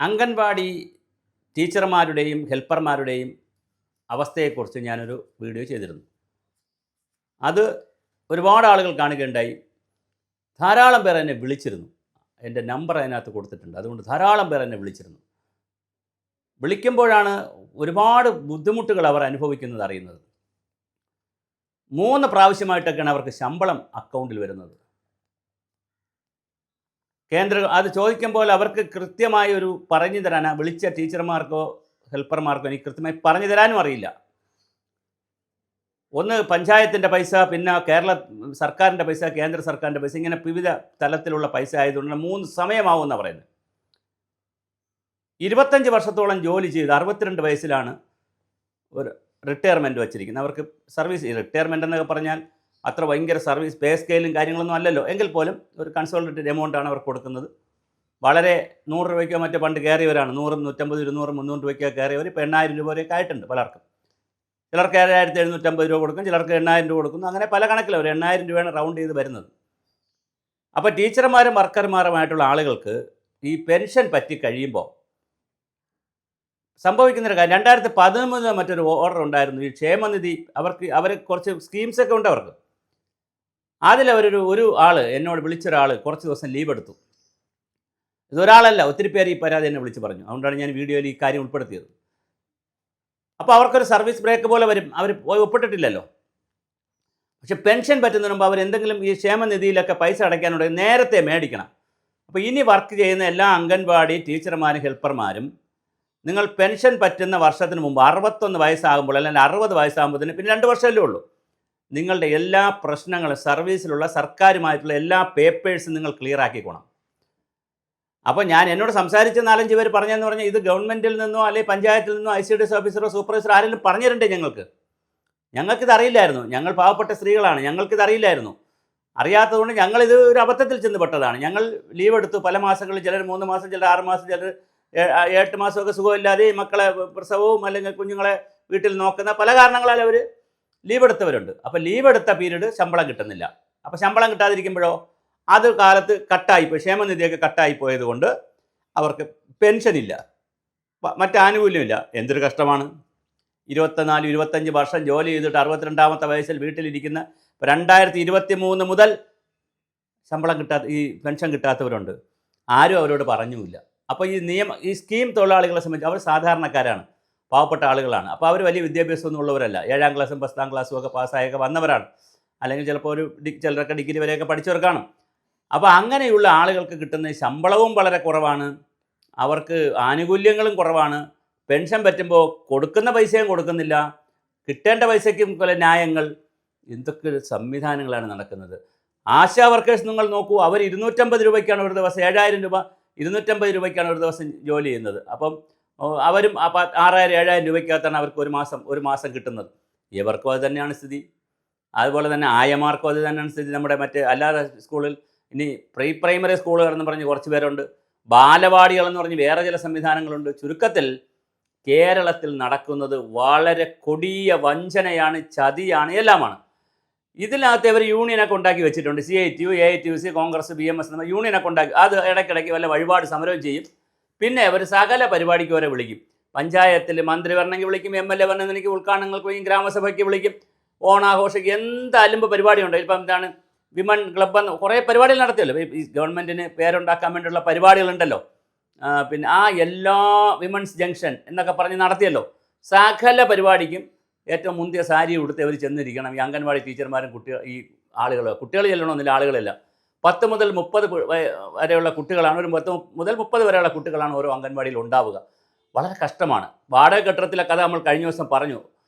അംഗൻവാടി ടീച്ചർമാരുടെയും ഹെൽപ്പർമാരുടെയും അവസ്ഥയെക്കുറിച്ച് ഞാനൊരു വീഡിയോ ചെയ്തിരുന്നു. അത് ഒരുപാട് ആളുകൾ കാണുകയുണ്ടായി. ധാരാളം പേർ എന്നെ വിളിച്ചിരുന്നു. എൻ്റെ നമ്പർ അതിനകത്ത് കൊടുത്തിട്ടുണ്ട്. അതുകൊണ്ട് ധാരാളം പേർ എന്നെ വിളിച്ചിരുന്നു. വിളിക്കുമ്പോഴാണ് ഒരുപാട് ബുദ്ധിമുട്ടുകൾ അവർ അനുഭവിക്കുന്നത് അറിയുന്നത്. 3 പ്രാവശ്യമായിട്ടൊക്കെയാണ് അവർക്ക് ശമ്പളം അക്കൗണ്ടിൽ വരുന്നത്. അത് ചോദിക്കുമ്പോൾ അവർക്ക് കൃത്യമായി ഒരു പറഞ്ഞു തരാൻ, വിളിച്ച ടീച്ചർമാർക്കോ ഹെൽപ്പർമാർക്കോ എനിക്ക് കൃത്യമായി പറഞ്ഞു തരാനും അറിയില്ല. ഒന്ന് പഞ്ചായത്തിൻ്റെ പൈസ, പിന്നെ കേരള സർക്കാരിൻ്റെ പൈസ, കേന്ദ്ര സർക്കാരിൻ്റെ പൈസ, ഇങ്ങനെ വിവിധ തലത്തിലുള്ള പൈസ ആയതുകൊണ്ട് 3 സമയമാവുമെന്നാണ് പറയുന്നത്. 25 വർഷത്തോളം ജോലി ചെയ്ത് 62 വയസ്സിലാണ് ഒരു റിട്ടയർമെൻറ്റ് വച്ചിരിക്കുന്നത്. അവർക്ക് സർവീസ് റിട്ടയർമെൻ്റ് എന്നൊക്കെ പറഞ്ഞാൽ അത്ര ഭയങ്കര സർവീസ് പേ സ്കെയിലും കാര്യങ്ങളൊന്നും അല്ലല്ലോ. എങ്കിൽ പോലും ഒരു കൺസോളിഡേറ്റഡ് എമൗണ്ടാണ് അവർ കൊടുക്കുന്നത്. വളരെ 100 രൂപയ്ക്കോ മറ്റോ പണ്ട് കയറിയവരാണ്. 100, 150, 200, 300 രൂപയ്ക്കോ കയറിയവർ ഇപ്പോൾ 8000 രൂപ വരെയൊക്കെ ആയിട്ടുണ്ട് പലർക്കും. ചിലർക്ക് 7750 രൂപ കൊടുക്കും, ചിലർക്ക് 8000 രൂപ കൊടുക്കുന്നു. അങ്ങനെ പല കണക്കിലും ഒരു 8000 രൂപയാണ് റൗണ്ട് ചെയ്ത് വരുന്നത്. അപ്പോൾ ടീച്ചർമാരും വർക്കർമാരുമായിട്ടുള്ള ആളുകൾക്ക് ഈ പെൻഷൻ പറ്റി കഴിയുമ്പോൾ സംഭവിക്കുന്നൊരു കാര്യം, 2013 മറ്റൊരു ഓർഡർ ഉണ്ടായിരുന്നു. ഈ ക്ഷേമനിധി അവർ കുറച്ച് സ്കീംസൊക്കെ ഉണ്ട് അവർക്ക്. അതിലവരൊരു ആൾ എന്നോട് വിളിച്ചൊരാൾ കുറച്ച് ദിവസം ലീവ് എടുത്തു. ഇതൊരാളല്ല, ഒത്തിരി പേര് ഈ പരാതി എന്നെ വിളിച്ച് പറഞ്ഞു. അതുകൊണ്ടാണ് ഞാൻ വീഡിയോയിൽ ഈ കാര്യം ഉൾപ്പെടുത്തിയത്. അപ്പോൾ അവർക്കൊരു സർവീസ് ബ്രേക്ക് പോലെ വരും. അവർ ഒപ്പിട്ടിട്ടില്ലല്ലോ. പക്ഷെ പെൻഷൻ പറ്റുന്നതിന് മുമ്പ് അവരെന്തെങ്കിലും ഈ ക്ഷേമനിധിയിലൊക്കെ പൈസ അടയ്ക്കാനുണ്ടെങ്കിൽ നേരത്തെ മേടിക്കണം. അപ്പോൾ ഇനി വർക്ക് ചെയ്യുന്ന എല്ലാ അംഗൻവാടി ടീച്ചർമാരും ഹെൽപ്പർമാരും നിങ്ങൾ പെൻഷൻ പറ്റുന്ന വർഷത്തിന് മുമ്പ് 61 വയസ്സാകുമ്പോൾ, അല്ലെങ്കിൽ 60 വയസ്സാകുമ്പോഴത്തേന്, പിന്നെ 2 വർഷമല്ലേ ഉള്ളൂ, നിങ്ങളുടെ എല്ലാ പ്രശ്നങ്ങളും സർവീസിലുള്ള സർക്കാരുമായിട്ടുള്ള എല്ലാ പേപ്പേഴ്സും നിങ്ങൾ ക്ലിയർ ആക്കിക്കോണം. അപ്പോൾ എന്നോട് സംസാരിച്ച 4-5 പേര് പറഞ്ഞതെന്ന് പറഞ്ഞാൽ ഇത് ഗവൺമെൻറ്റിൽ നിന്നോ അല്ലെങ്കിൽ പഞ്ചായത്തിൽ നിന്നോ ICDS ഓഫീസറോ സൂപ്പർവൈസറോ ആരെങ്കിലും പറഞ്ഞിട്ടുണ്ടേ ഞങ്ങൾക്കിത് അറിയില്ലായിരുന്നു. ഞങ്ങൾ പാവപ്പെട്ട സ്ത്രീകളാണ്, ഞങ്ങൾക്കിത് അറിയില്ലായിരുന്നു. അറിയാത്തതുകൊണ്ട് ഞങ്ങളിത് ഒരു അബദ്ധത്തിൽ ചെന്ന് പെട്ടതാണ്. ഞങ്ങൾ ലീവ് എടുത്തു പല മാസങ്ങളിൽ, ചിലർ 3 മാസം, ചിലർ 6 മാസം, ചിലർ 8 മാസമൊക്കെ സുഖമില്ലാതെ മക്കളെ പ്രസവവും അല്ലെങ്കിൽ കുഞ്ഞുങ്ങളെ വീട്ടിൽ നോക്കുന്ന പല കാരണങ്ങളാൽ അവർ ലീവ് എടുത്തവരുണ്ട്. അപ്പോൾ ലീവ് എടുത്ത പീരീഡ് ശമ്പളം കിട്ടുന്നില്ല. അപ്പോൾ ശമ്പളം കിട്ടാതിരിക്കുമ്പോഴോ അത് കാലത്ത് കട്ടായിപ്പോയി, ക്ഷേമനിധിയൊക്കെ കട്ടായി പോയതുകൊണ്ട് അവർക്ക് പെൻഷനില്ല, മറ്റാനുകൂല്യമില്ല. എന്തൊരു കഷ്ടമാണ്. 24-25 വർഷം ജോലി ചെയ്തിട്ട് 62ാമത്തെ വയസ്സിൽ വീട്ടിലിരിക്കുന്ന 2023 മുതൽ ശമ്പളം ഈ പെൻഷൻ കിട്ടാത്തവരുണ്ട്. ആരും അവരോട് പറഞ്ഞുമില്ല. അപ്പോൾ ഈ സ്കീം തൊഴിലാളികളെ സംബന്ധിച്ച് അവർ സാധാരണക്കാരാണ്, പാവപ്പെട്ട ആളുകളാണ്. അപ്പോൾ അവർ വലിയ വിദ്യാഭ്യാസമൊന്നും ഉള്ളവരല്ല. 7ാം ക്ലാസ്സും 10ാം ക്ലാസ്സും ഒക്കെ പാസ്സായൊക്കെ വന്നവരാണ്. അല്ലെങ്കിൽ ചിലപ്പോൾ ചിലരൊക്കെ ഡിഗ്രി വരെയൊക്കെ പഠിച്ചവർ കാണും. അപ്പോൾ അങ്ങനെയുള്ള ആളുകൾക്ക് കിട്ടുന്ന ശമ്പളവും വളരെ കുറവാണ്, അവർക്ക് ആനുകൂല്യങ്ങളും കുറവാണ്. പെൻഷൻ പറ്റുമ്പോൾ കൊടുക്കുന്ന പൈസയും കൊടുക്കുന്നില്ല, കിട്ടേണ്ട പൈസയ്ക്കും പല ന്യായങ്ങൾ. എന്തൊക്കെ സംവിധാനങ്ങളാണ് നടക്കുന്നത്. ആശാ വർക്കേഴ്സ് നിങ്ങൾ നോക്കൂ, അവർ 250 രൂപയ്ക്കാണ് ഒരു ദിവസം, 7000 രൂപ 250 രൂപയ്ക്കാണ് ഒരു ദിവസം ജോലി ചെയ്യുന്നത്. അപ്പം അവരും 6000-7000 രൂപയ്ക്കകത്താണ് അവർക്ക് ഒരു മാസം കിട്ടുന്നത്. ഇവർക്കും അത് തന്നെയാണ് സ്ഥിതി. അതുപോലെ തന്നെ ആയമാർക്കും അത് തന്നെയാണ് സ്ഥിതി. നമ്മുടെ അല്ലാതെ സ്കൂളിൽ ഇനി പ്രൈമറി സ്കൂളുകളെന്ന് പറഞ്ഞ് കുറച്ച് പേരുണ്ട്, ബാലവാടികളെന്ന് പറഞ്ഞ് വേറെ ചില സംവിധാനങ്ങളുണ്ട്. ചുരുക്കത്തിൽ കേരളത്തിൽ നടക്കുന്നത് വളരെ കൊടിയ വഞ്ചനയാണ്, ചതിയാണ്, എല്ലാമാണ്. ഇതിനകത്ത് അവർ യൂണിയനൊക്കെ ഉണ്ടാക്കി വെച്ചിട്ടുണ്ട്. CITU, AITUC, കോൺഗ്രസ്, BMS എന്ന യൂണിയനൊക്കെ ഉണ്ടാക്കി. അത് ഇടയ്ക്കിടയ്ക്ക് വല്ല വഴിപാട് സമരവും ചെയ്യും. പിന്നെ അവർ സകല പരിപാടിക്ക് വരെ വിളിക്കും. പഞ്ചായത്തിൽ മന്ത്രി വരണമെങ്കിൽ വിളിക്കും, MLA വരണമെങ്കിൽ ഉദ്ഘാടനങ്ങൾക്ക് വിളിക്കും, ഗ്രാമസഭയ്ക്ക് വിളിക്കും, ഓണാഘോഷിക്കും, എന്ത് അലുമ്പ് പരിപാടിയുണ്ട്. ഇപ്പം വിമൻ ക്ലബ്ബ് എന്ന് കുറേ പരിപാടികൾ നടത്തിയല്ലോ. ഈ ഗവൺമെൻറ്റിന് പേരുണ്ടാക്കാൻ വേണ്ടിയുള്ള പരിപാടികളുണ്ടല്ലോ. പിന്നെ എല്ലാ വിമൻസ് ജംഗ്ഷൻ എന്നൊക്കെ പറഞ്ഞ് നടത്തിയല്ലോ. സകല പരിപാടിക്കും ഏറ്റവും മുന്തിയ സാരി ഉടുത്ത് അവർ ചെന്നിരിക്കണം. ഈ അംഗൻവാടി ടീച്ചർമാരും കുട്ടികൾ ചെല്ലണമെന്നില്ല, ആളുകളല്ല. 10 മുതൽ 30 വരെയുള്ള കുട്ടികളാണ്, ഒരു 10 മുതൽ 30 വരെയുള്ള കുട്ടികളാണ് ഓരോ അംഗൻവാടിയിൽ ഉണ്ടാവുക. വളരെ കഷ്ടമാണ്. വാടക കെട്ടിടത്തിലെ കഥ നമ്മൾ കഴിഞ്ഞ ദിവസം പറഞ്ഞു.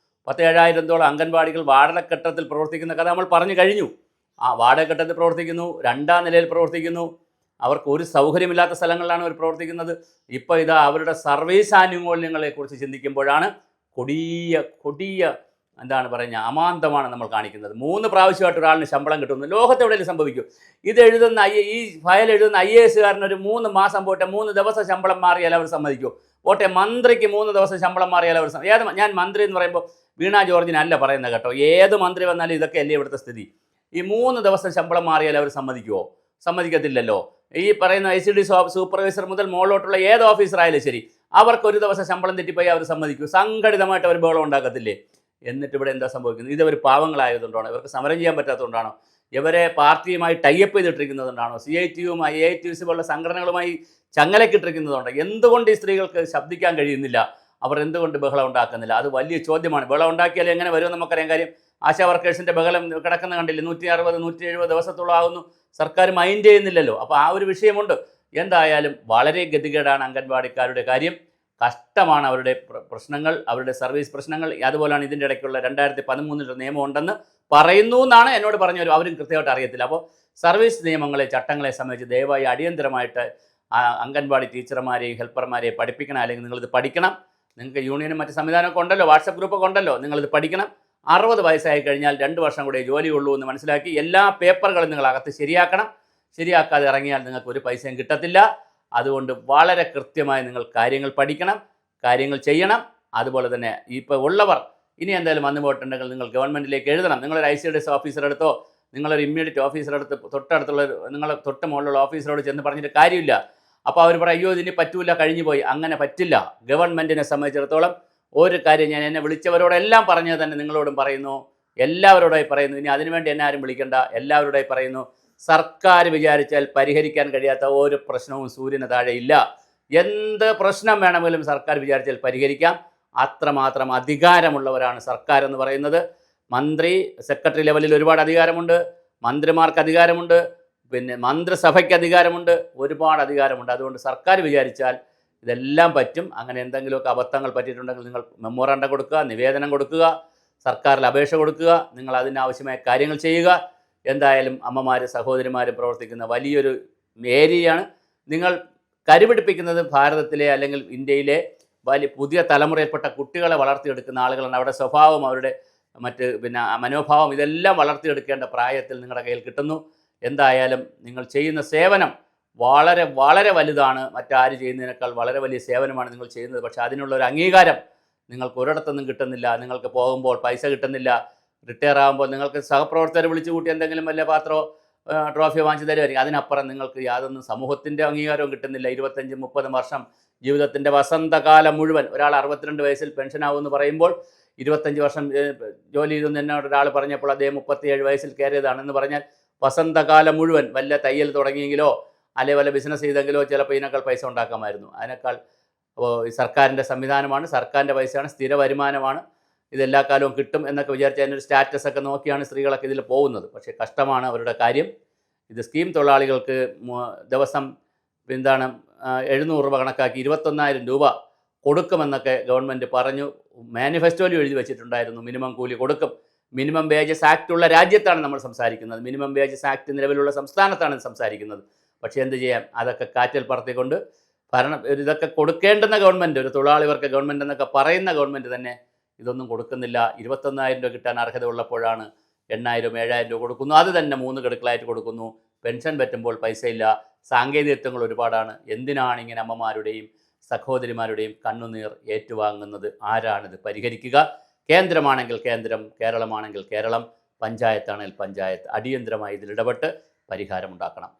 10,000-7,000 അംഗൻവാടികൾ വാടക കെട്ടിടത്തിൽ പ്രവർത്തിക്കുന്ന കഥ നമ്മൾ പറഞ്ഞു കഴിഞ്ഞു. ആ വാടക കെട്ടിടത്തിൽ പ്രവർത്തിക്കുന്നു, 2ാം നിലയിൽ പ്രവർത്തിക്കുന്നു, അവർക്ക് ഒരു സൗകര്യമില്ലാത്ത സ്ഥലങ്ങളിലാണ് അവർ പ്രവർത്തിക്കുന്നത്. ഇപ്പോൾ ഇതാ അവരുടെ സർവീസ് ആനുകൂല്യങ്ങളെക്കുറിച്ച് ചിന്തിക്കുമ്പോഴാണ് കൊടിയ എന്താണ് പറയുക, അമാന്തമാണ് നമ്മൾ കാണിക്കുന്നത്. 3 പ്രാവശ്യമായിട്ട് ഒരാളിന് ശമ്പളം കിട്ടുന്നു. ലോകത്തെവിടെയും സംഭവിക്കും. ഈ ഫയൽ എഴുതുന്ന IAS-കാരനൊരു 3 മാസം പോട്ടെ, 3 ദിവസം ശമ്പളം മാറിയാൽ അവർ സമ്മതിക്കുമോ? പോട്ടെ, മന്ത്രിക്ക് 3 ദിവസം ശമ്പളം മാറിയാൽ അവർ ഞാൻ മന്ത്രി എന്ന് പറയുമ്പോൾ വീണ ജോർജിനല്ല പറയുന്നത് കേട്ടോ. ഏത് മന്ത്രി വന്നാലും ഇതൊക്കെ അല്ലേ ഇവിടുത്തെ സ്ഥിതി. ഈ 3 ദിവസം ശമ്പളം മാറിയാൽ അവർ സമ്മതിക്കുമോ? സമ്മതിക്കത്തില്ലല്ലോ. ഈ പറയുന്ന ICD സൂപ്പർവൈസർ മുതൽ മുകളിലോട്ടുള്ള ഏത് ഓഫീസറായാലും ശരി, അവർക്ക് ഒരു ദിവസം ശമ്പളം തെറ്റിപ്പോയി അവർ സമ്മതിക്കൂ, സംഘടിതമായിട്ട് അവർ ബഹളം ഉണ്ടാക്കത്തില്ലേ? എന്നിട്ട് ഇവിടെ എന്താ സംഭവിക്കുന്നത്? ഇതവർ പാവങ്ങളായതുകൊണ്ടാണോ? ഇവർക്ക് സമരം ചെയ്യാൻ പറ്റാത്തതുകൊണ്ടാണോ? ഇവരെ പാർട്ടിയുമായി ടൈപ്പ് ചെയ്തിട്ടിരിക്കുന്നതുകൊണ്ടാണോ? CITUവും IITUs പോലുള്ള സംഘടനകളുമായി ചങ്ങലക്കിട്ടിരിക്കുന്നതുകൊണ്ടോ? എന്തുകൊണ്ട് ഈ സ്ത്രീകൾക്ക് ശബ്ദിക്കാൻ കഴിയുന്നില്ല? അവർ എന്തുകൊണ്ട് ബഹളം ഉണ്ടാക്കുന്നില്ല? അത് വലിയ ചോദ്യമാണ്. ബഹളം ഉണ്ടാക്കിയാൽ എങ്ങനെ വരുമെന്ന് നമുക്കറിയാം. കാര്യം ആശാ വർക്കേഴ്സിൻ്റെ ബഹളം കിടക്കുന്ന കണ്ടില്ലേ? 160, 170 ദിവസത്തോളം ആകുന്നു, സർക്കാർ മൈൻഡ് ചെയ്യുന്നില്ലല്ലോ. അപ്പോൾ ആ ഒരു വിഷയമുണ്ട്. എന്തായാലും വളരെ ഗതികേടാണ് അംഗൻവാടിക്കാരുടെ കാര്യം. കഷ്ടമാണ് അവരുടെ പ്രശ്നങ്ങൾ, അവരുടെ സർവീസ് പ്രശ്നങ്ങൾ. അതുപോലെയാണ് ഇതിൻ്റെ ഇടയ്ക്കുള്ള 2013 നിയമം ഉണ്ടെന്ന് പറയുന്നു എന്നാണ് എന്നോട് പറഞ്ഞവർ. അവരും കൃത്യമായിട്ട് അറിയത്തില്ല. അപ്പോൾ സർവീസ് നിയമങ്ങളെ, ചട്ടങ്ങളെ സംബന്ധിച്ച് ദയവായി അടിയന്തരമായിട്ട് അംഗൻവാടി ടീച്ചർമാരെയും ഹെൽപ്പർമാരെയും പഠിപ്പിക്കണം. അല്ലെങ്കിൽ നിങ്ങളിത് പഠിക്കണം. നിങ്ങൾക്ക് യൂണിയനും മറ്റ് സംവിധാനമൊക്കെ ഉണ്ടല്ലോ, വാട്സപ്പ് ഗ്രൂപ്പൊക്കെ ഉണ്ടല്ലോ, നിങ്ങളിത് പഠിക്കണം. 60 വയസ്സായി കഴിഞ്ഞാൽ 2 വർഷം കൂടെ ജോലിയുള്ളൂ എന്ന് മനസ്സിലാക്കി എല്ലാ പേപ്പറുകളും നിങ്ങൾ അകത്ത് ശരിയാക്കണം. ശരിയാക്കാതെ ഇറങ്ങിയാൽ നിങ്ങൾക്ക് ഒരു പൈസയും കിട്ടത്തില്ല. അതുകൊണ്ട് വളരെ കൃത്യമായി നിങ്ങൾ കാര്യങ്ങൾ പഠിക്കണം, കാര്യങ്ങൾ ചെയ്യണം. അതുപോലെ തന്നെ ഇപ്പോൾ ഉള്ളവർ ഇനി എന്തായാലും വന്നു പോയിട്ടുണ്ടെങ്കിൽ നിങ്ങൾ ഗവൺമെൻറ്റിലേക്ക് എഴുതണം. നിങ്ങളൊരു ICDS ഓഫീസറെടുത്തോ, നിങ്ങളൊരു ഇമ്മീഡിയറ്റ് ഓഫീസറെടുത്ത് തൊട്ടടുത്തുള്ള നിങ്ങളെ തൊട്ട് മുകളിലുള്ള ഓഫീസറോട് ചെന്ന് പറഞ്ഞിട്ട് കാര്യമില്ല. അപ്പോൾ അവർ പറയും അയ്യോ ഇതിന് പറ്റൂല, കഴിഞ്ഞു പോയി. അങ്ങനെ പറ്റില്ല. ഗവൺമെൻറ്റിനെ സംബന്ധിച്ചിടത്തോളം ഒരു കാര്യം ഞാൻ എന്നെ വിളിച്ചവരോടെല്ലാം പറഞ്ഞത് തന്നെ നിങ്ങളോടും പറയുന്നു, എല്ലാവരോടായി പറയുന്നു. ഇനി അതിനുവേണ്ടി എന്നെ ആരും വിളിക്കണ്ട, എല്ലാവരോടായി പറയുന്നു. സർക്കാർ വിചാരിച്ചാൽ പരിഹരിക്കാൻ കഴിയാത്ത ഒരു പ്രശ്നവും സൂര്യന് താഴെ ഇല്ല. എന്ത് പ്രശ്നം വേണമെങ്കിലും സർക്കാർ വിചാരിച്ചാൽ പരിഹരിക്കാം. അത്രമാത്രം അധികാരമുള്ളവരാണ് സർക്കാർ എന്ന് പറയുന്നത്. മന്ത്രി, സെക്രട്ടറി ലെവലിൽ ഒരുപാട് അധികാരമുണ്ട്, മന്ത്രിമാർക്ക് അധികാരമുണ്ട്, പിന്നെ മന്ത്രിസഭയ്ക്ക് അധികാരമുണ്ട്, ഒരുപാട് അധികാരമുണ്ട്. അതുകൊണ്ട് സർക്കാർ വിചാരിച്ചാൽ ഇതെല്ലാം പറ്റും. അങ്ങനെ എന്തെങ്കിലുമൊക്കെ അബദ്ധങ്ങൾ പറ്റിയിട്ടുണ്ടെങ്കിൽ നിങ്ങൾ മെമ്മോറാണ്ടം കൊടുക്കുക, നിവേദനം കൊടുക്കുക, സർക്കാരിൽ അപേക്ഷ കൊടുക്കുക, നിങ്ങൾ അതിനാവശ്യമായ കാര്യങ്ങൾ ചെയ്യുക. എന്തായാലും അമ്മമാർ, സഹോദരിമാർ പ്രവർത്തിക്കുന്ന വലിയൊരു ഏരിയയാണ്. നിങ്ങൾ കരുപിടിപ്പിക്കുന്നത് ഭാരതത്തിലെ അല്ലെങ്കിൽ ഇന്ത്യയിലെ പുതിയ തലമുറയിൽപ്പെട്ട കുട്ടികളെ വളർത്തിയെടുക്കുന്ന ആളുകളാണ്. അവരുടെ സ്വഭാവം, അവരുടെ മറ്റ് മനോഭാവം ഇതെല്ലാം വളർത്തിയെടുക്കേണ്ട പ്രായത്തിൽ നിങ്ങളുടെ കയ്യിൽ കിട്ടുന്നു. എന്തായാലും നിങ്ങൾ ചെയ്യുന്ന സേവനം വളരെ വളരെ വലുതാണ്. മറ്റാര് ചെയ്യുന്നതിനേക്കാൾ വളരെ വലിയ സേവനമാണ് നിങ്ങൾ ചെയ്യുന്നത്. പക്ഷേ അതിനുള്ള ഒരു അംഗീകാരം നിങ്ങൾക്ക് ഒരിടത്തൊന്നും കിട്ടുന്നില്ല. നിങ്ങൾക്ക് പോകുമ്പോൾ പൈസ കിട്ടുന്നില്ല. റിട്ടയർ ആകുമ്പോൾ നിങ്ങൾക്ക് സഹപ്രവർത്തകരെ വിളിച്ചു കൂട്ടി എന്തെങ്കിലും വല്ല പാത്രമോ ട്രോഫിയോ വാങ്ങിച്ചു തരുമായിരിക്കും. അതിനപ്പുറം നിങ്ങൾക്ക് യാതൊന്നും സമൂഹത്തിൻ്റെ അംഗീകാരവും കിട്ടുന്നില്ല. 25-30 വർഷം ജീവിതത്തിൻ്റെ വസന്തകാലം മുഴുവൻ, ഒരാൾ 62 വയസ്സിൽ പെൻഷനാവുമെന്ന് പറയുമ്പോൾ 25 വർഷം ജോലി ചെയ്തെന്ന് എന്നോട് ഒരാൾ പറഞ്ഞപ്പോൾ അദ്ദേഹം 37 വയസ്സിൽ കയറിയതാണെന്ന് പറഞ്ഞാൽ വസന്തകാലം മുഴുവൻ വല്ല തയ്യൽ തുടങ്ങിയെങ്കിലോ അല്ലെങ്കിൽ വല്ല ബിസിനസ് ചെയ്തെങ്കിലോ ചിലപ്പോൾ ഇതിനേക്കാൾ പൈസ ഉണ്ടാക്കാമായിരുന്നു. അതിനേക്കാൾ ഈ സർക്കാരിൻ്റെ സംവിധാനമാണ്, സർക്കാരിൻ്റെ പൈസയാണ്, സ്ഥിര വരുമാനമാണ്, ഇതെല്ലാ കാലവും കിട്ടും എന്നൊക്കെ വിചാരിച്ച് അതിനൊരു സ്റ്റാറ്റസ് ഒക്കെ നോക്കിയാണ് സ്ത്രീകളൊക്കെ ഇതിൽ പോകുന്നത്. പക്ഷേ കഷ്ടമാണ് അവരുടെ കാര്യം. ഇത് സ്കീം തൊഴിലാളികൾക്ക് ദിവസം 700 രൂപ കണക്കാക്കി 21,000 രൂപ കൊടുക്കുമെന്നൊക്കെ ഗവൺമെൻറ് പറഞ്ഞു. മാനിഫെസ്റ്റോയിൽ എഴുതി വെച്ചിട്ടുണ്ടായിരുന്നു മിനിമം കൂലി കൊടുക്കും. മിനിമം വേജസ് ആക്ട് ഉള്ള രാജ്യത്താണ് നമ്മൾ സംസാരിക്കുന്നത്. മിനിമം വേജസ് ആക്ട് നിലവിലുള്ള സംസ്ഥാനത്താണ് സംസാരിക്കുന്നത്. പക്ഷേ എന്ത് ചെയ്യാം, അതൊക്കെ കാറ്റിൽ പറത്തിക്കൊണ്ട് ഇതൊക്കെ കൊടുക്കേണ്ടുന്ന ഗവൺമെൻറ്, ഒരു തൊഴിലാളികൾക്ക് ഗവൺമെൻറ് എന്നൊക്കെ പറയുന്ന ഗവൺമെൻറ് തന്നെ ഇതൊന്നും കൊടുക്കുന്നില്ല. 21,000 രൂപ കിട്ടാൻ അർഹത ഉള്ളപ്പോഴാണ് 8,000, 7,000 രൂപ കൊടുക്കുന്നു. അത് തന്നെ 3 ഗഡുക്കളായിട്ട് കൊടുക്കുന്നു. പെൻഷൻ പറ്റുമ്പോൾ പൈസയില്ല. സാങ്കേതികത്വങ്ങൾ ഒരുപാടാണ്. എന്തിനാണ് ഇങ്ങനെ അമ്മമാരുടെയും സഹോദരിമാരുടെയും കണ്ണുനീർ ഏറ്റുവാങ്ങുന്നത്? ആരാണിത് പരിഹരിക്കുക? കേന്ദ്രമാണെങ്കിൽ കേന്ദ്രം, കേരളമാണെങ്കിൽ കേരളം, പഞ്ചായത്താണെങ്കിൽ പഞ്ചായത്ത് അടിയന്തരമായി ഇതിലിടപെട്ട് പരിഹാരമുണ്ടാക്കണം.